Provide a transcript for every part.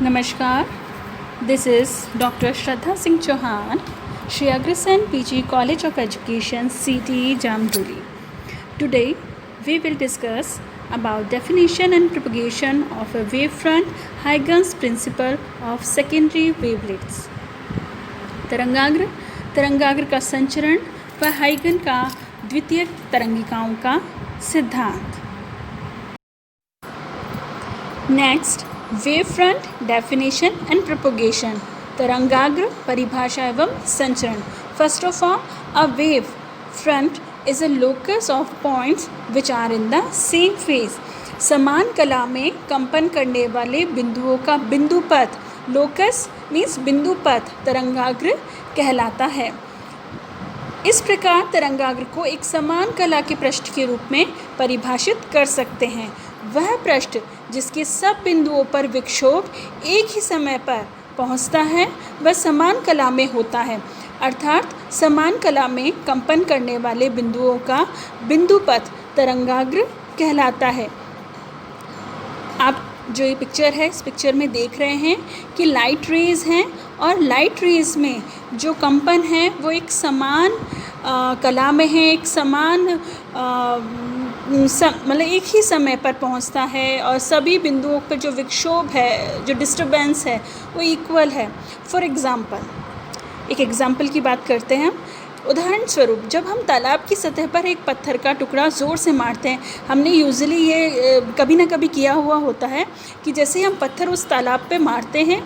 Namaskar, this is Dr. Shraddha Singh Chauhan, Shri Agrasen PG College of Education, CTE Jamduri. Today, we will discuss about definition and propagation of a wavefront, Huygens principle of secondary wavelets. तरंगाग्र का संचरण व हाइगन का द्वितीयक तरंगिकाओं का सिद्धांत. Next, wave front definition and propagation. तरंगाग्र परिभाषा एवं संचरण. First of all, a wave front is a locus of points which are in the same phase. समान कला में कंपन करने वाले बिंदुओं का बिंदुपथ, लोकस मीन्स बिंदुपथ, तरंगाग्र कहलाता है. इस प्रकार तरंगाग्र को एक समान कला के पृष्ठ के रूप में परिभाषित कर सकते हैं. वह पृष्ठ जिसके सब बिंदुओं पर विक्षोभ एक ही समय पर पहुंचता है वह समान कला में होता है. अर्थात समान कला में कंपन करने वाले बिंदुओं का बिंदुपथ तरंगाग्र कहलाता है. आप जो ये पिक्चर है, इस पिक्चर में देख रहे हैं कि लाइट रेज़ हैं और लाइट रेज़ में जो कंपन है वो एक समान कला में है, एक समान मतलब एक ही समय पर पहुंचता है और सभी बिंदुओं पर जो विक्षोभ है, जो डिस्टर्बेंस है, वो इक्वल है. फॉर एग्ज़ाम्पल, एक एग्ज़ाम्पल की बात करते हैं. उदाहरण स्वरूप, जब हम तालाब की सतह पर एक पत्थर का टुकड़ा ज़ोर से मारते हैं, हमने यूजुअली ये कभी ना कभी किया हुआ होता है कि जैसे हम पत्थर उस तालाब पे मारते हैं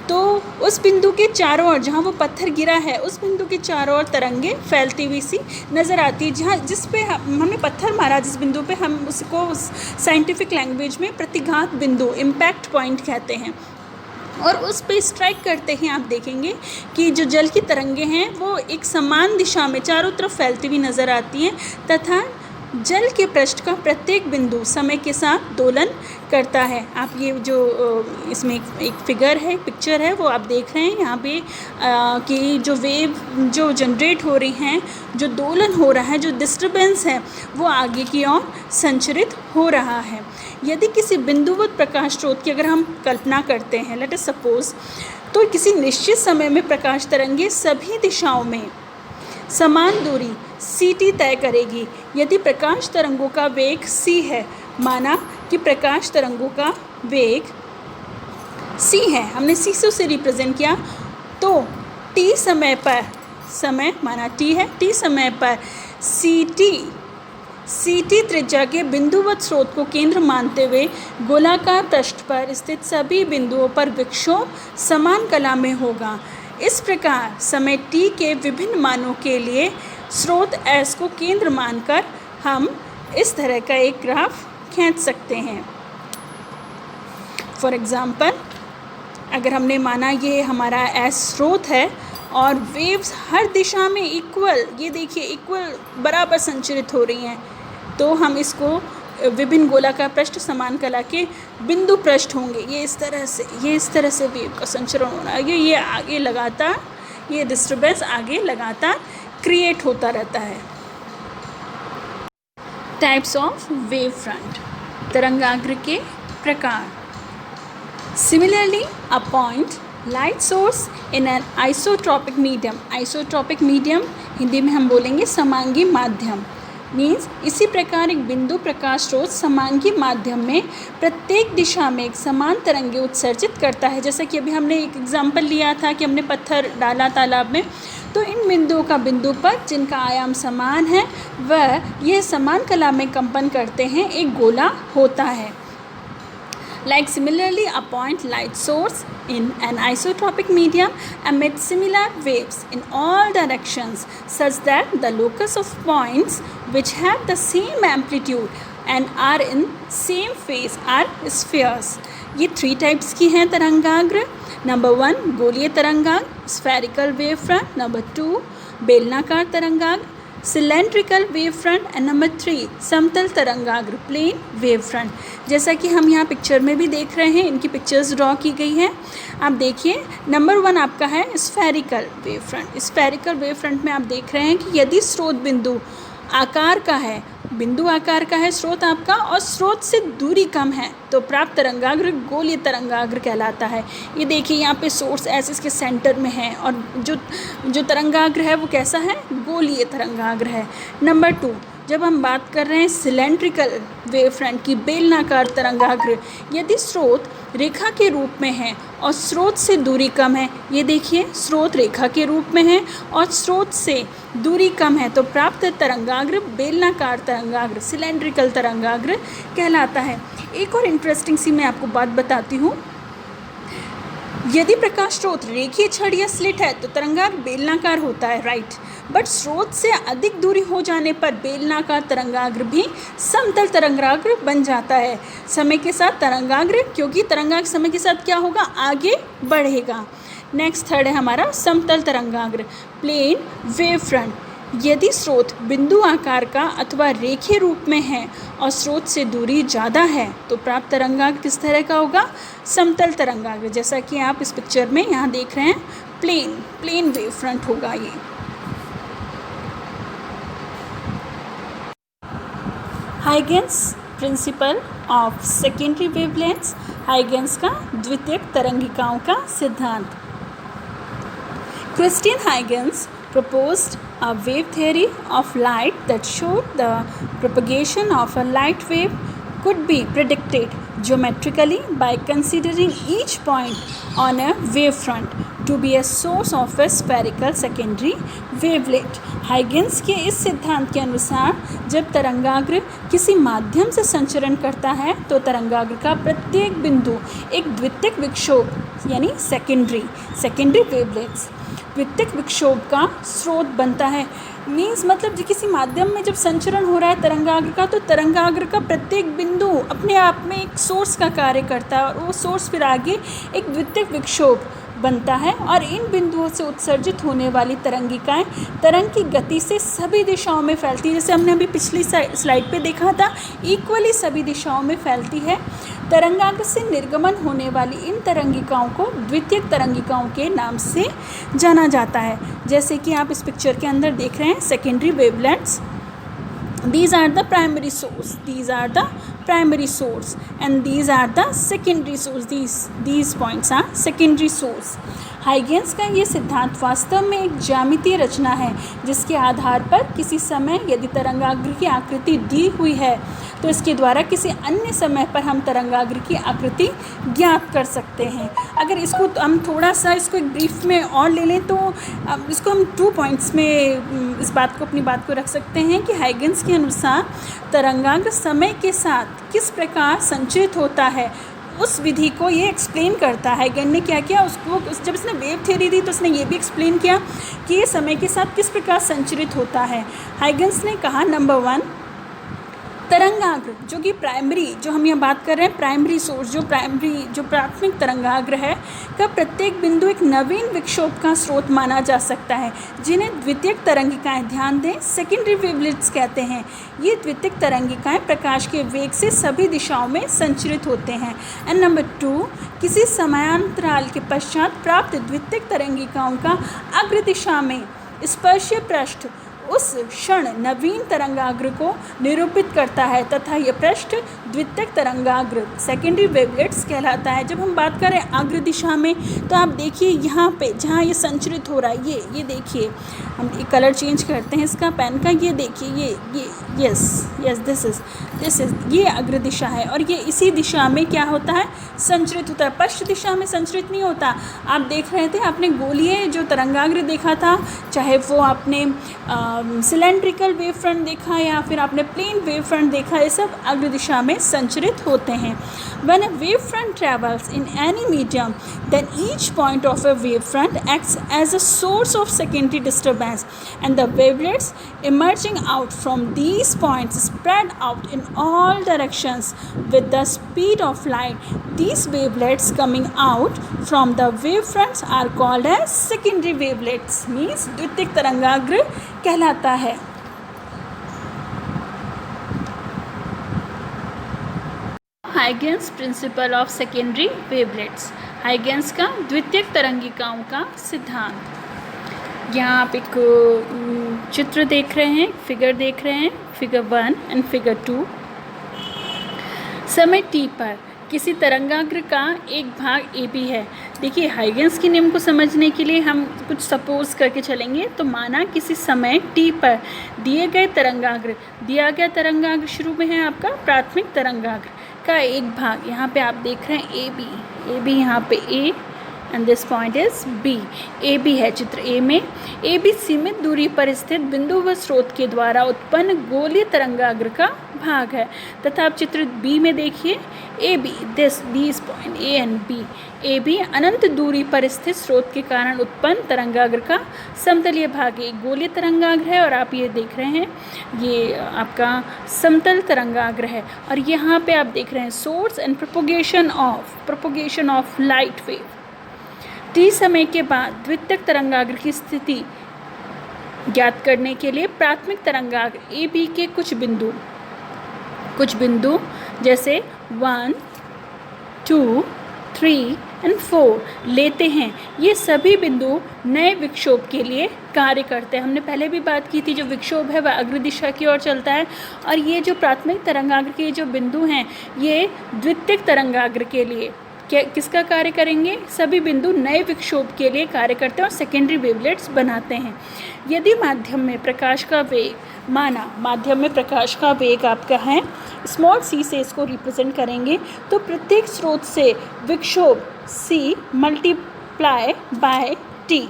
तो उस बिंदु के चारों ओर, जहाँ वो पत्थर गिरा है, उस बिंदु के चारों ओर तरंगे फैलती हुई सी नज़र आती है. जहाँ जिस पे हमने पत्थर मारा, जिस बिंदु पे, हम उसको साइंटिफिक लैंग्वेज में प्रतिघात बिंदु, इम्पैक्ट पॉइंट कहते हैं, और उस पे स्ट्राइक करते हैं. आप देखेंगे कि जो जल की तरंगे हैं वो एक समान दिशा में चारों तरफ फैलती हुई नज़र आती हैं तथा जल के पृष्ठ का प्रत्येक बिंदु समय के साथ दोलन करता है. आप ये जो इसमें एक फिगर है, पिक्चर है, वो आप देख रहे हैं यहाँ पे कि जो वेव जो जनरेट हो रही हैं, जो दोलन हो रहा है, जो डिस्टर्बेंस है, वो आगे की ओर संचरित हो रहा है. यदि किसी बिंदुवत प्रकाश स्रोत की अगर हम कल्पना करते हैं, लेट अस सपोज, तो किसी निश्चित समय में प्रकाश तरंगे सभी दिशाओं में समान दूरी ct तय करेगी. यदि प्रकाश तरंगों का वेग c है, माना कि प्रकाश तरंगों का वेग c है, हमने c से उसे रिप्रेजेंट किया, तो t समय पर, समय माना t है, t समय पर ct त्रिज्या के बिंदुवत स्रोत को केंद्र मानते हुए गोलाकार पृष्ठ पर स्थित सभी बिंदुओं पर विक्षोभ समान कला में होगा. इस प्रकार समय t के विभिन्न मानों के लिए स्रोत S को केंद्र मानकर हम इस तरह का एक ग्राफ खींच सकते हैं. फॉर एग्ज़ाम्पल, अगर हमने माना ये हमारा S स्रोत है और वेव्स हर दिशा में इक्वल, ये देखिए इक्वल बराबर संचरित हो रही हैं, तो हम इसको विभिन्न गोलाकार पृष्ठ समान कला के बिंदु पृष्ठ होंगे. ये इस तरह से वेव का संचरण हो रहा है. ये आगे लगातार, ये डिस्टर्बेंस आगे लगातार क्रिएट होता रहता है. Types of wave front. तरंगाग्र के प्रकार. Similarly, a point light source in an isotropic medium. Isotropic medium Hindi में हम बोलेंगे समांगी माध्यम. मीन्स इसी प्रकार एक बिंदु प्रकाश स्रोत समांगी माध्यम में प्रत्येक दिशा में एक समान तरंगे उत्सर्जित करता है. जैसा कि अभी हमने एक एग्जाम्पल लिया था कि हमने पत्थर डाला तालाब में, तो इन बिंदुओं का बिंदुपथ जिनका आयाम समान है वह यह समान कला में कंपन करते हैं, एक गोला होता है. Like similarly, a point light source in an isotropic medium emits similar waves in all directions such that the locus of points which have the same amplitude and are in same phase are spheres. ये 3 types की हैं तरंगाग्र. Number 1 गोलीय तरंगाग्र, spherical wave front. Number 2 बेलनाकार तरंगाग्र, cylindrical wave front. And number 3 समतल तरंगाग्र, प्लेन वेव फ्रंट. जैसा कि हम यहाँ पिक्चर में भी देख रहे हैं, इनकी पिक्चर्स ड्रॉ की गई हैं. आप देखिए, नंबर 1 आपका है spherical wave front. Spherical wave front में आप देख रहे हैं कि यदि स्रोत बिंदु आकार का है बिंदु आकार का है स्रोत आपका और स्रोत से दूरी कम है तो प्राप्त तरंगाग्र गोलीय तरंगाग्र कहलाता है। ये देखिए यहाँ पे सोर्स एस इसके सेंटर में है और जो तरंगाग्र है वो कैसा है, गोलीय तरंगाग्र है। नंबर 2, जब हम बात कर रहे हैं सिलेंड्रिकल वेव फ्रंट की, बेलनाकार तरंगाग्र, यदि स्रोत रेखा के रूप में है और स्रोत से दूरी कम है, ये देखिए स्रोत रेखा के रूप में है और स्रोत से दूरी कम है तो प्राप्त तरंगाग्र बेलनाकार तरंगाग्र, सिलेंड्रिकल तरंगाग्र कहलाता है। एक और इंटरेस्टिंग सी मैं आपको बात बताती हूँ। यदि प्रकाश स्रोत रेखीय छड़ या स्लिट है तो तरंगाग्र बेलनाकार होता है, राइट। बट स्रोत से अधिक दूरी हो जाने पर बेलनाकार तरंगाग्र भी समतल तरंगाग्र बन जाता है समय के साथ तरंगाग्र, क्योंकि तरंगाग्र समय के साथ क्या होगा, आगे बढ़ेगा। नेक्स्ट थर्ड है हमारा समतल तरंगाग्र, प्लेन वेव फ्रंट। यदि स्रोत बिंदु आकार का अथवा रेखीय रूप में है और स्रोत से दूरी ज़्यादा है तो प्राप्त तरंगाग्र किस तरह का होगा, समतल तरंगाग्र। जैसा कि आप इस पिक्चर में यहाँ देख रहे हैं, प्लेन वेव फ्रंट होगा ये। Huygens principle of secondary wavelengths, Huygens का द्वितीयक तरंगिकाओं का सिद्धांत। Christian Huygens proposed a wave theory of light that showed the propagation of a light wave could be predicted geometrically by considering each point on a wavefront to be a source of a spherical secondary wavelet। Huygens के इस सिद्धांत के अनुसार जब तरंगाग्र किसी माध्यम से संचरण करता है तो तरंगाग्र का प्रत्येक बिंदु एक द्वितीयक विक्षोभ यानी सेकेंडरी वेवलेट्स द्वितीयक विक्षोभ का स्रोत बनता है। मीन्स मतलब जो किसी माध्यम में जब संचरण हो रहा है तरंगाग्र का, तो तरंगाग्र का प्रत्येक बिंदु अपने आप में एक सोर्स का कार्य करता है और वो सोर्स फिर आगे एक द्वितीयक विक्षोभ बनता है और इन बिंदुओं से उत्सर्जित होने वाली तरंगिकाएं तरंग की गति से सभी दिशाओं में फैलती है। जैसे हमने अभी पिछली स्लाइड पे देखा था, इक्वली सभी दिशाओं में फैलती है। तरंगाग्र से निर्गमन होने वाली इन तरंगिकाओं को द्वितीयक तरंगिकाओं के नाम से जाना जाता है। जैसे कि आप इस पिक्चर के अंदर देख रहे हैं, secondary wavelets, these are the primary source and these are the secondary source, these points are secondary source। Huygens का ये सिद्धांत वास्तव में एक ज्यामितीय रचना है जिसके आधार पर किसी समय यदि तरंगाग्र की आकृति दी हुई है तो इसके द्वारा किसी अन्य समय पर हम तरंगाग्र की आकृति ज्ञात कर सकते हैं। अगर इसको हम थोड़ा सा इसको एक ब्रीफ में और ले लें तो इसको हम 2 पॉइंट्स में इस बात को अपनी बात को रख सकते हैं कि हाइगेंस के अनुसार तरंगाग्र समय के साथ किस प्रकार संचित होता है उस विधि को ये एक्सप्लेन करता है। हाइगेन ने क्या किया, उसको जब इसने वेव थ्योरी दी तो उसने ये भी एक्सप्लेन किया कि ये समय के साथ किस प्रकार संचरित होता है। हाइगेंस ने कहा नंबर 1, तरंगाग्र जो कि प्राइमरी, जो हम यहाँ बात कर रहे हैं प्राइमरी सोर्स, जो प्राथमिक तरंगाग्र है का प्रत्येक बिंदु एक नवीन विक्षोभ का स्रोत माना जा सकता है जिन्हें द्वितीयक तरंगिकाएं, ध्यान दें, सेकेंडरी वेवलेट्स कहते हैं। ये द्वितीयक तरंगिकाएं प्रकाश के वेग से सभी दिशाओं में संचरित होते हैं। एंड नंबर 2, किसी समयांतराल के पश्चात प्राप्त द्वितीयक तरंगिकाओं का अग्र दिशा में स्पर्शीय पृष्ठ उस क्षण नवीन तरंगाग्र को निरूपित करता है तथा यह पृष्ठ द्वितीयक तरंगाग्र सेकेंडरी वेवलेट्स कहलाता है। जब हम बात करें अग्र दिशा में तो आप देखिए यहाँ पे जहाँ ये संचरित हो रहा है, ये देखिए, हम ये कलर चेंज करते हैं इसका पेन का, ये देखिए ये यस दिस इज ये अग्र दिशा है और ये इसी दिशा में क्या होता है, संचरित होता है। पश्चिम दिशा में संचरित नहीं होता। आप देख रहे थे, आपने गोलीय जो तरंगाग्र देखा था, चाहे वो आपने सिलेंड्रिकल वेव फ्रंट देखा या फिर आपने प्लेन वेव फ्रंट देखा, ये सब अग्र दिशा में संचरित होते हैं। When a wave front travels in any medium, then each point of a wave front acts as a source of secondary disturbance, and the wavelets emerging out from these points spread out in all directions with the speed of light. These wavelets coming out from the wave fronts are called as secondary wavelets, means द्वितीयक तरंगाग्र कहलाता है। Huygens principle of secondary wavelets, Huygens का द्वितीयक तरंगिकाओं का सिद्धांत। यहाँ आप एक चित्र देख रहे हैं, फिगर देख रहे हैं। Figure 1 and figure 2। समय t पर किसी तरंगाग्र का एक भाग ए बी है। देखिए हाइगेंस के नियम को समझने के लिए हम कुछ सपोज करके चलेंगे। तो माना किसी समय t पर दिए गए तरंगाग्र, दिया गया तरंगाग्र शुरू में है आपका प्राथमिक तरंगाग्र का एक भाग, यहाँ पे आप देख रहे हैं ए बी यहाँ पे a and this point is b। A B है चित्र ए में। ए बी सीमित दूरी पर स्थित बिंदु व स्रोत के द्वारा उत्पन्न गोलीय तरंगाग्र का भाग है। तथा आप चित्र बी में देखिए A B, this point A and B. A B अनंत दूरी पर स्थित स्रोत के कारण उत्पन्न तरंगाग्र का समतलीय भाग है। गोलीय तरंगाग्र है और आप ये देख रहे हैं ये आपका समतल तरंगाग्र है। और यहाँ पे आप देख रहे हैं source and propagation of light wave. T समय के बाद द्वितीयक तरंगाग्र की स्थिति ज्ञात करने के लिए प्राथमिक तरंगाग्र ए बी के कुछ बिंदु जैसे 1, 2, 3 एंड 4 लेते हैं। ये सभी बिंदु नए विक्षोभ के लिए कार्य करते हैं। हमने पहले भी बात की थी, जो विक्षोभ है वह अग्र दिशा की ओर चलता है। और ये जो प्राथमिक तरंगाग्र के जो बिंदु हैं ये द्वितीयक तरंगाग्र के लिए किसका कार्य करेंगे? सभी बिंदु नए विक्षोभ के लिए कार्य करते हैं और सेकेंडरी वेवलेट्स बनाते हैं। यदि माध्यम में प्रकाश का वेग, माना माध्यम में प्रकाश का वेग आपका है स्मॉल c से इसको रिप्रेजेंट करेंगे, तो प्रत्येक स्रोत से विक्षोभ c multiply by t,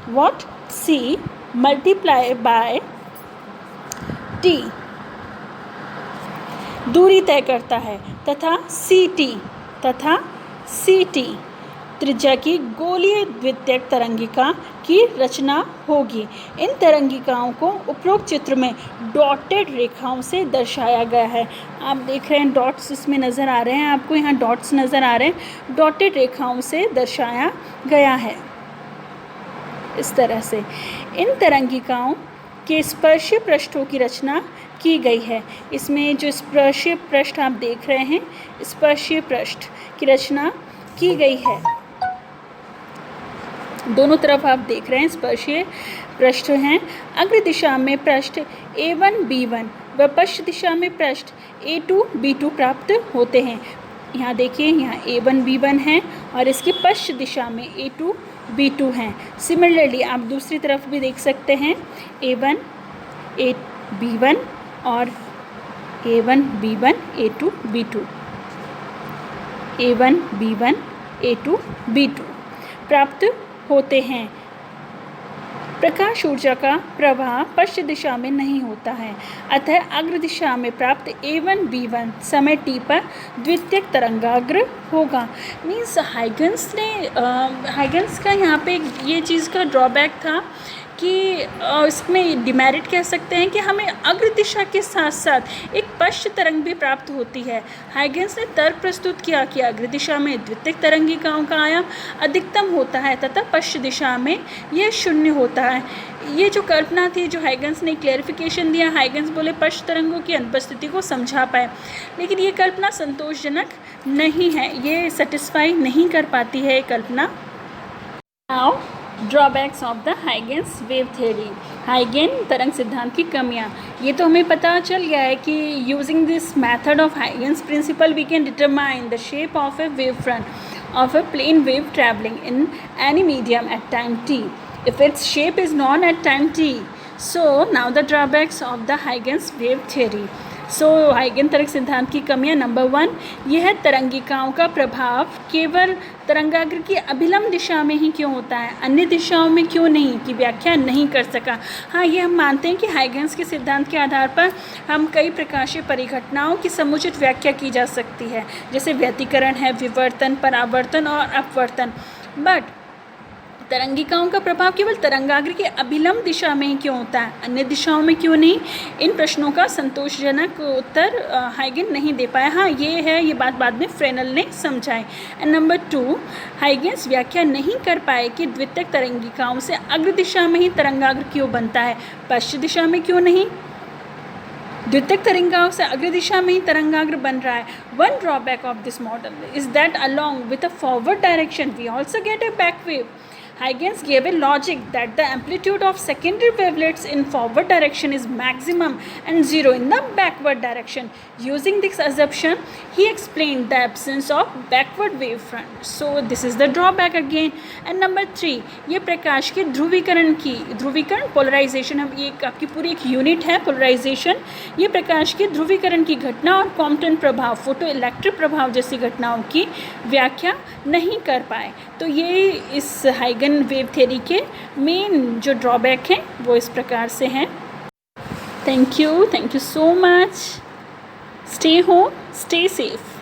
what c multiply by t दूरी तय करता है तथा सी टी त्रिज्या की गोलीय द्वितीयक तरंगिका की रचना होगी। इन तरंगिकाओं को उपरोक्त चित्र में डॉटेड रेखाओं से दर्शाया गया है। आप देख रहे हैं डॉट्स इसमें नज़र आ रहे हैं, आपको यहाँ डॉट्स नज़र आ रहे हैं, डॉटेड रेखाओं से दर्शाया गया है। इस तरह से इन तरंगिकाओं के स्पर्शीय पृष्ठों की रचना की गई है। इसमें जो स्पर्शीय पृष्ठ आप देख रहे हैं, स्पर्शीय पृष्ठ की रचना की गई है। दोनों तरफ आप देख रहे हैं स्पर्शीय पृष्ठ हैं। अग्र दिशा में पृष्ठ A1 B1 व पश्च दिशा में पृष्ठ A2 B2 प्राप्त होते हैं। यहाँ देखिए यहाँ A1 B1 है और इसकी पश्च दिशा में A2 B2 हैं। सिमिलरली आप दूसरी तरफ भी देख सकते हैं A1 B1 और A1 B1 A2 B2, A1 B1 A2 B2 प्राप्त होते हैं। प्रकाश ऊर्जा का प्रवाह पश्चिम दिशा में नहीं होता है, अतः अग्र दिशा में प्राप्त A1 B1 समय t पर द्वितीयक तरंगाग्र होगा। मीन्स हाइगेंस का यहाँ पे ये चीज़ का ड्रॉबैक था कि इसमें डिमेरिट कह सकते हैं कि हमें अग्र दिशा के साथ साथ एक पश्च तरंग भी प्राप्त होती है। हाइगेंस ने तर्क प्रस्तुत किया कि अग्र दिशा में द्वितीयक तरंगिकाओं का आयाम अधिकतम होता है तथा पश्च दिशा में यह 0 होता है। ये जो कल्पना थी, जो हाइगेंस ने क्लेरिफिकेशन दिया, हाइगेंस बोले पश्च तरंगों की अनुपस्थिति को समझा पाए, लेकिन ये कल्पना संतोषजनक नहीं है, ये सेटिस्फाई नहीं कर पाती है ये कल्पना। Now drawbacks of the Huygens wave theory. Huygen तरंग सिद्धांत की कमियां, ये तो हमें पता चल गया है कि using this method of Huygens principle we can determine the shape of a wave front of a plane wave traveling in any medium at time t if its shape is known at time t. So now the drawbacks of the Huygens wave theory. सो हाइगेन तरंग सिद्धांत की कमियां, number 1, यह तरंगिकाओं का प्रभाव केवल तरंगाग्र की अभिलंब दिशा में ही क्यों होता है, अन्य दिशाओं में क्यों नहीं, की व्याख्या नहीं कर सका। हाँ, ये हम मानते हैं कि हाइगेंस के सिद्धांत के आधार पर हम कई प्रकाशीय परिघटनाओं की समुचित व्याख्या की जा सकती है, जैसे व्यतिकरण है, विवर्तन, परावर्तन और अपवर्तन। बट तरंगिकाओं का प्रभाव केवल तरंगाग्र की अभिलंब दिशा में ही क्यों होता है, अन्य दिशाओं में क्यों नहीं? इन प्रश्नों का संतोषजनक उत्तर हाइगेन नहीं दे पाया। हाँ, ये बात बाद में फ्रेनल ने समझाई। एंड नंबर 2, हाइगेंस व्याख्या नहीं कर पाए कि द्वितीयक तरंगिकाओं से अग्र दिशा में ही तरंगाग्र क्यों बनता है, पश्चिम दिशा में क्यों नहीं? द्वितीयक तरंगाओं से अग्र दिशा में ही तरंगाग्र बन रहा है। One drawback of this model is that along with a forward direction we also get a back wave. Huygens gave a logic that the amplitude of secondary wavelets in forward direction is maximum and zero in the backward direction. Using this assumption, he explained the absence of backward wave front. So this is the drawback again. And number 3, ये प्रकाश के ध्रुवीकरण polarisation, हम ये आपकी पूरी एक unit है polarisation, ये प्रकाश के ध्रुवीकरण की घटना और कॉम्पटन प्रभाव, फोटो इलेक्ट्रिक प्रभाव जैसी घटनाओं की व्याख्या नहीं कर पाए. तो ये इस हाइगन वेव थ्योरी के मेन जो ड्रॉबैक हैं वो इस प्रकार से हैं. Thank you so much. Stay home, stay safe.